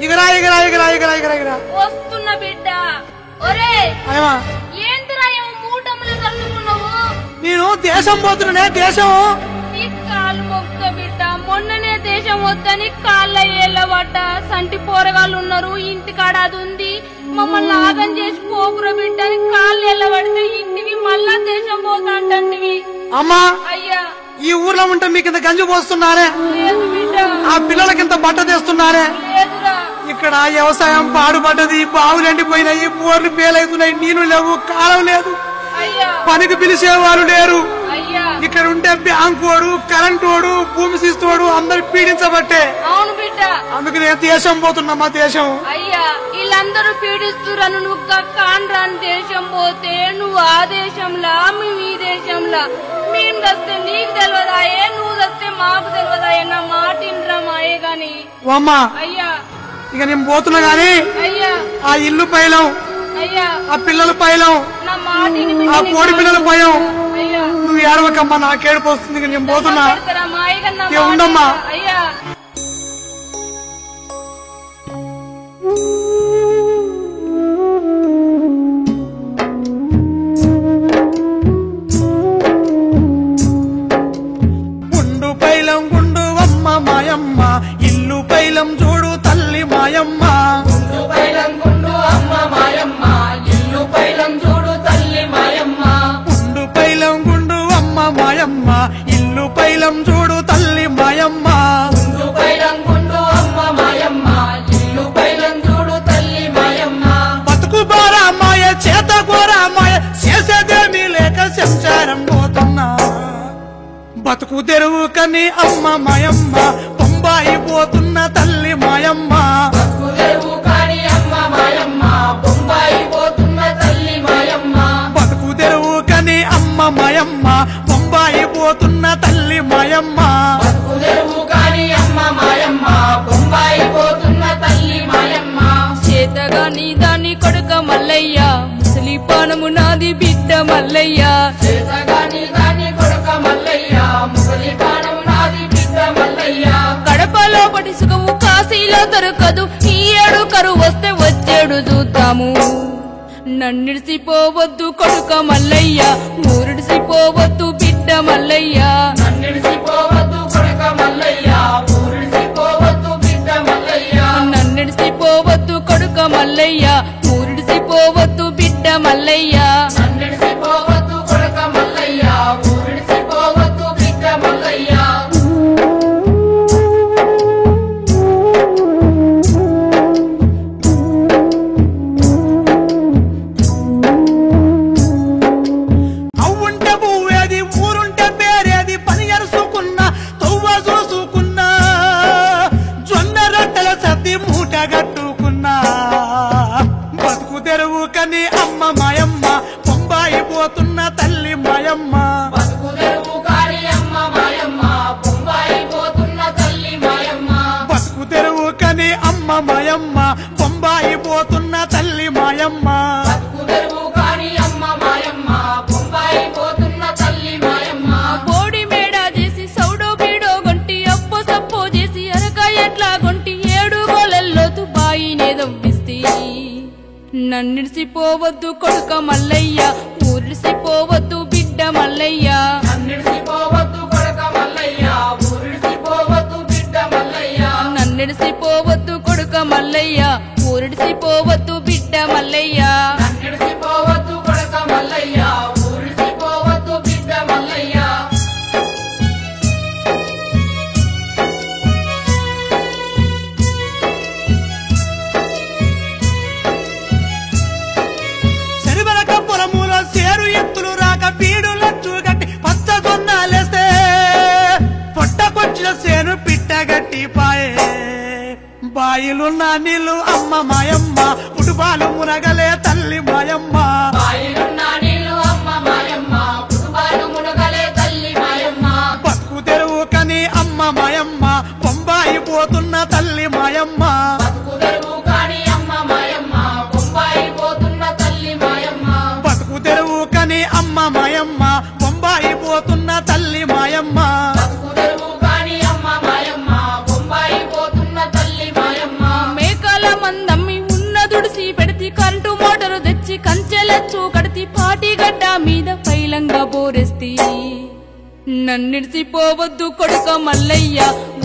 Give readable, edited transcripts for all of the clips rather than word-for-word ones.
ఇగరా ఇగరా ఇగరా ఇగరా ఇగరా ఇగరా వస్తున్న బిడ్డ. ఒరే అయ్యమా ఏంటిరా ఏమో మూటములు చల్లుకున్నావు? నేను దేశం పోతున్నానే. దేశం నీ కాలు మొక్క బిడ్డ. మొన్ననే దేశం వద్దని కాళ్ళ ఏళ్ళబడ్డ. సంటి పోరగాళ్ళు ఉన్నారు ఇంటికాడ, అది ఉంది. మమ్మల్ని ఆగం చేసి పోకుర బిడ్డ అని కాళ్ళు ఎల్లబడితే ఇంటికి మళ్ళా దేశం పోతా అంటంటివి. అమ్మా అయ్యా ఈ ఊర్లో ఉంటే మీకు ఇంత గంజి పోస్తున్నారే, లేదు బిడ్డ. ఆ పిల్లలకింత బట్ట తెస్తున్నారే. లేదురా. ఇక్కడ వ్యవసాయం పాడుపడ్డది, బావులు ఎండిపోయినాయి, బోర్లు పేలవుతున్నాయి, నీళ్లు లేవు, కాలం లేదు, అయ్యా పనికి పిలిచేవారు లేరు. అయ్యా ఇక్కడ ఉంటే బ్యాంకు వాడు, కరెంటు వాడు, భూమి శిస్తోడు అందరు పీడించబట్టే. అవును బిడ్డ. అందుకు నేను దేశం పోతున్నా. దేశం అయ్యా వీళ్ళందరూ పీడిస్తురను నువ్వు కాండ్రాని దేశం పోతే నువ్వు ఆ దేశంలా మేము ఈ దేశంలా. మేము దస్తే నీకు తెలియదాయే, నువ్వు దస్తే మాకు తెలియదాయే. నా మాటిండ్రా మాయే గాని. అమ్మా అయ్యా ఇక నేను పోతున్నా గాని అయ్యా ఆ ఇల్లు పైలం, అయ్యా ఆ పిల్లల పైలం, నా మాటిని ఆ కోడి పిల్లల భయం. అయ్యా నువ్వు ఏడవకమ్మా, నాకేడుపు వస్తుంది. ఇక నేను పోతున్నా. మాయగా ఉండమ్మా. అయ్యా గుండు పైలం గుండు అమ్మ మాయమ్మ, ఇల్లు పైలం చూడు తల్లి మాయమ్మ. గుండు పైలం గుండు అమ్మ మాయమ్మ, ఇల్లు పైలం చూడు తల్లి మాయమ్మ. గుండు పైలం గుండు అమ్మ మాయమ్మ, ఇల్లు పైలం చూడు తల్లి మాయమ్మ. గుండు పైలం గుండు అమ్మ మాయమ్మ, ఇల్లు పైలం చూడు తల్లి మాయమ్మ. బతుకు బారా మాయ, చేత గోరా మాయ, చేసేదేమీ లేక సంసారం పోతున్నా. బతుకు తెరువు కని అమ్మ మాయమ్మ, బొంబాయి పోతున్న తల్లి మాయమ్మ. బతుకు తెరువు కాని అమ్మ మాయమ్మ, బొంబాయి పోతున్న తల్లి మాయమ్మ. బతుకు తెరువు కని అమ్మ మాయమ్మ, బొంబాయి పోతున్న తల్లి మాయమ్మ. బతుకు తెరువు కాని అమ్మ మాయమ్మ, బొంబాయి పోతున్న తల్లి మాయమ్మ. చేతగాని దాని కొడుక మల్లయ్య, ముసలి పానము నాది బిడ్డ మల్లయ్య. చేతగాని దాని కొడుక మల్లయ్య, ముసలి పానం నాది బిడ్డ మల్లయ్య. కడపలో పటి సుఖము కాశీలో దొరకదు, ఈ ఏడు కరువు వస్తే వచ్చేడు చూద్దాము. నన్నిడిసిపోవద్దు కొడుక మల్లయ్య, ఊరిడిసిపోవద్దు బిడ్డ మల్లయ్య. నన్నిడిసిపోవద్దు కొడుక మల్లయ్య, ఊరిడిసిపోవద్దు బిడ్డ మల్లయ్య. నన్నిడిసిపోవద్దు కొడుక మల్లయ్య, ఊరిడిసిపోవద్దు బిడ్డ మల్లయ్య. నన్నిడిసిపోవద్దు కొడుక మల్లయ్య, ఊరిడిసిపోవద్దు బిడ్డ మల్లయ్య. అవ్వుంటే పువ్వేది, ఊరుంటే పేరేది, పని ఎరుసుకున్నా, తవ్వ చూసుకున్నా, జొన్న రొట్టెల సర్ది మూట గట్టుకున్నా. బతుకు తెరువు కని అమ్మ మాయమ్మ, బొంబాయి పోతున్న తల్లి మాయమ్మ. బతుకు తెరువు కాని అమ్మ మాయమ్మ, బొంబాయి పోతున్న తల్లి మాయమ్మ. బతుకు తెరువు కని అమ్మ మాయమ్మ, బొంబాయి పోతున్న తల్లి మాయమ్మ. బతుకు తెరువు కాని అమ్మ మాయమ్మ, బొంబాయి పోతున్న తల్లి మాయమ్మ. బోడి మేడ చేసి సౌడో బీడో గొంటి, అప్పో సప్పో చేసి అరక ఎట్లా గొంటి, ఏడు గోలల్లో తుబాయినే దవ్విస్తే. నన్నిడిసిపోవద్దు కొడుక మల్లయ్య, ఊరిడిసిపోవద్దు బిడ్డ మల్లయ్య. నన్నిడిసిపోవద్దు కొడుక మల్లయ్య, ఊరిడిసిపోవద్దు బిడ్డ మల్లయ్య. నన్నిడిసిపోవద్దు కొడుక మల్లయ్య, ఊరిడిసిపోవద్దు బిడ్డ మల్లయ్య. నన్నిడిసిపోవద్దు కొడుక మల్లయ్య, ఊరిడిసిపోవద్దు బిడ్డ మల్లయ్య. శరివరక పొలములో సేరు ఎత్తులు రాక బీడులచ్చు గట్టి పచ్చ జొన్నాలేస్తే, పొట్టకొచ్చిన సేను పిట్టగట్టి పాయే. బాయిలున్న నీళ్లు అమ్మ మాయమ్మ, పుటుపాలు మునగలే తల్లి మాయమ్మ. బాయిలున్న నీళ్లు అమ్మ మాయమ్మ, పుటుపాలు మునగలే తల్లి మాయమ్మ. బతుకు తెరువు కని అమ్మ మాయమ్మ, బొంబాయి పోతున్న తల్లి మాయమ్మ. బతుకు తెరువు కాని అమ్మ మాయమ్మ, బొంబాయి పోతున్న తల్లి మాయమ్మ. బతుకు తెరువు కని అమ్మ మాయమ్మ, బొంబాయి పోతున్న తల్లి మాయమ్మ. బతుకు తెరువు కాని అమ్మ మాయమ్మ, బొంబాయి పోతున్న తల్లి మాయమ్మ. మేకల లచ్చు కడతి పాటిగడ్డ మీద పైలంగా బోరెస్తి నన్నిడిసిపోవద్దు కొడుక మల్లయ్య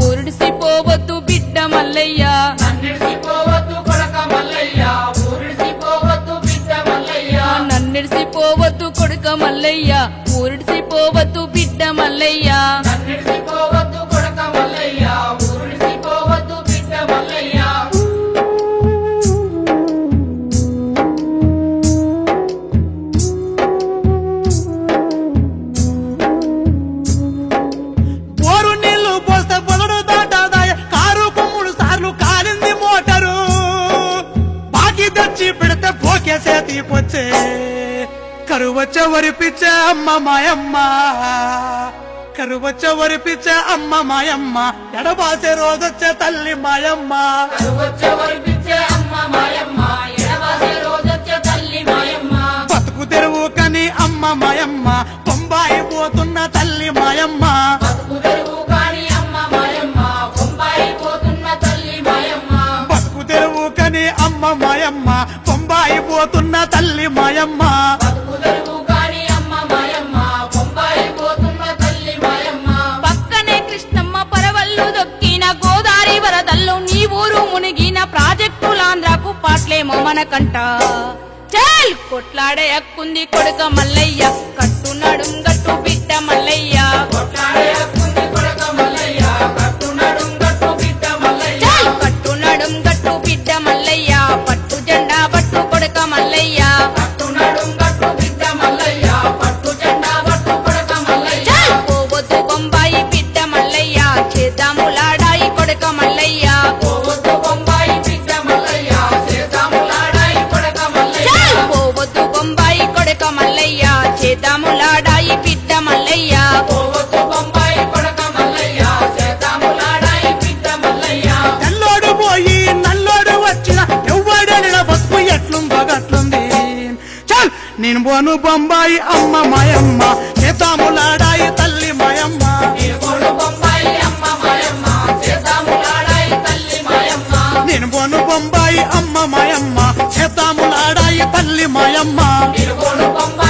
ఊరిడిసిపోవద్దు బిడ్డ మల్లయ్య నన్నిడిసిపోవద్దు కొడక మల్లయ్య ఊరిడిసిపోవద్దు బిడ్డ మల్లయ్య నన్నిడిసిపోవద్దు కొడుక మల్లయ్య ఊరిడిసిపోవద్దు బిడ్డ మల్లయ్య నన్నిడిసిపోవద్దు కొడక మల్లయ్య ఊరిడిసిపోవద్దు బిడ్డ మల్లయ్య బోరు నీళ్లు పోస్తే బొలడు దాటాదాయ కారుకు 3 సార్లు కాలింది మోటారు బాకీ తెచ్చి పెడితే పోకేసే తీపొచ్చే కరువచ్చ వరిపిచ్చే అమ్మ మాయమ్మ కరువచ్చ వరిపిచ్చే అమ్మ మాయమ్మ ఎడబాసే రోజొచ్చే తల్లి మాయమ్మ కరువచ్చే వరిపిచ్చే అమ్మ మాయమ్మ ఎడబాసే రోజొచ్చే తల్లి మాయమ్మ బతుకు తెరువు కని అమ్మ మాయమ్మ బొంబాయి పోతున్న తల్లి మాయమ్మ బతుకు తెరువు కాని అమ్మ మాయమ్మ బొంబాయి పోతున్న తల్లి మాయమ్మ బతుకు తెరువు కని అమ్మ మాయమ్మ బొంబాయి పోతున్న తల్లి మాయమ్మ బతుకు తెరువు కాని అమ్మ మాయమ్మ బొంబాయి పోతున్న తల్లి మాయమ్మ పక్కనే కృష్ణమ్మ పరవళ్ళు దొక్కిన గోదారి వరదల్లో నీ ఊరు మునిగిన ప్రాజెక్టులాంధ్రకు పాట్లేమో మనకంట చల్ కొట్లాడే హక్కుంది కొడుక మల్లయ్య కట్టు నడుం గట్టు బిడ్డ మల్లయ్య కొట్లాడే హక్కుంది కొడక మల్లయ్య కట్టు నడుం గట్టు బిడ్డ మల్లయ్య చల్ కట్టు నడుం గట్టు బిడ్డ మల్లయ్య పట్టు జెండా పట్టు కొడుక మల్లయ్య కట్టు నడుం గట్టు బిడ్డ మల్లయ్య పట్టు జెండా పట్టు కొడక మల్లయ్య చల్ పోవద్దు బొంబాయి బిడ్డ మల్లయ్య చేద్దాములాడాయి కొడుక మల్లయ్య పోవద్దు బొంబాయి బిడ్డ మల్లయ్య చేద్దాములాడాయి కొడక మల్లయ్య చల్ పోవద్దు బొంబాయి కొడుక మల్లయ్య చేద్దాములాడాయి బిడ్డ మల్లయ్య పోవద్దు బొంబాయి కొడక మల్లయ్య చేద్దాములాడాయి బిడ్డ మల్లయ్య తెల్లోడు పోయి నల్లోడు వచ్చిన ఎవ్వడనిన బతుకు ఎట్లుందో గట్లుంది చల్ నేను పోను బొంబాయి అమ్మ మాయమ్మ చేతాములాడాయి తల్లి మాయమ్మ నీకోడు బొంబాయి అమ్మ మాయమ్మ చేద్దాములాడాయి తల్లి మాయమ్మ నేను పోను బొంబాయి అమ్మ మాయమ్మ చేతాములాడాయి తల్లి మాయమ్మ నీకోడు బొంబాయి